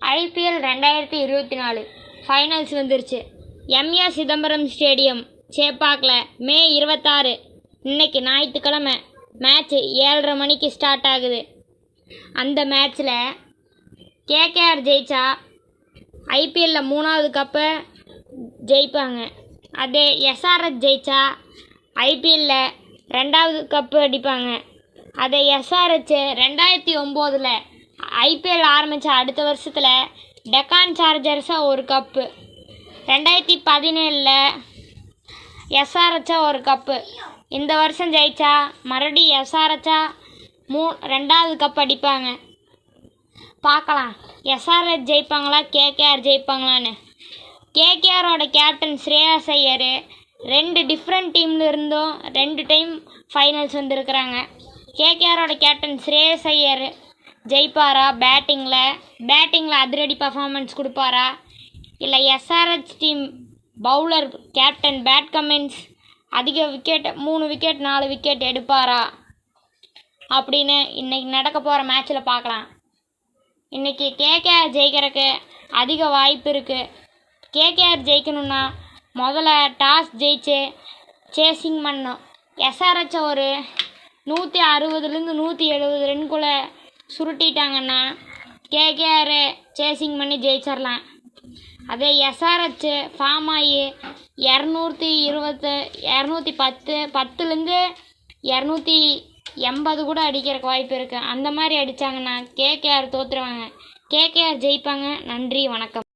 IPL 2024 finals வந்துருச்சு. MA Chidambaram stadium, சேப்பாக்கில் மே 26. இன்னைக்கு ஞாயிற்றுக்கிழமை. மேட்ச்சு 7:30 மணிக்கு ஸ்டார்ட் ஆகுது. அந்த மேட்ச்சில் கேகேஆர் ஜெயிச்சா ஐபிஎல்லில் 3வது கப்பை ஜெயிப்பாங்க. அதே எஸ்ஆர்எச் ஜெயிச்சா ஐபிஎல்லில் 2வது கப்பு அடிப்பாங்க. அதே எஸ்ஆர்எச் 2009 ஐபிஎல் ஆரம்பித்த அடுத்த வருஷத்தில் டெக்கான் சார்ஜர்ஸாக ஒரு கப்பு, 2017 எஸ்ஆர்எச்சா ஒரு கப்பு. இந்த வருஷம் ஜெயிச்சா மறுபடியும் எஸ்ஆர்எச்சா 2வது கப் அடிப்பாங்க. பார்க்கலாம் எஸ்ஆர்எச் ஜெயிப்பாங்களா கேகேஆர் ஜெயிப்பாங்களான்னு. கேகேஆரோட கேப்டன் ஸ்ரேயாஸ் ஐயர் 2 டிஃப்ரெண்ட் டீமில் இருந்தும் 2 டைம் ஃபைனல்ஸ் வந்திருக்கிறாங்க. கேகேஆரோட கேப்டன் ஸ்ரேயாஸ் ஐயர் ஜெயிப்பாரா? பேட்டிங்கில் அதிரடி பர்ஃபார்மன்ஸ் கொடுப்பாரா? இல்லை SRH team bowler captain Pat Cummins அதிக விக்கெட் 3 விக்கெட் 4 விக்கெட் எடுப்பாரா அப்படின்னு இன்றைக்கி நடக்க போகிற மேட்ச்சில் பார்க்கலாம். இன்றைக்கி கேகேஆர் ஜெயிக்கிறதுக்கு அதிக வாய்ப்பு இருக்குது. கேகேஆர் ஜெயிக்கணுன்னா முதல்ல டாஸ் ஜெயிச்சு சேசிங் பண்ணணும். எஸ்ஆர்எச்சை ஒரு 160 170 ரன்குள்ளே சுருட்டிட்டாங்கன்னா கேகேஆர் சேசிங் பண்ணி ஜெயிச்சிடலாம். அதே எஸ்ஆர்எச் ஃபார்ம் ஆகி 210 280 கூட அடிக்கிறதுக்கு வாய்ப்பு இருக்குது. அந்த மாதிரி அடித்தாங்கன்னா கேகேஆர் தோற்றுருவாங்க. கேகேஆர் ஜெயிப்பாங்க. நன்றி, வணக்கம்.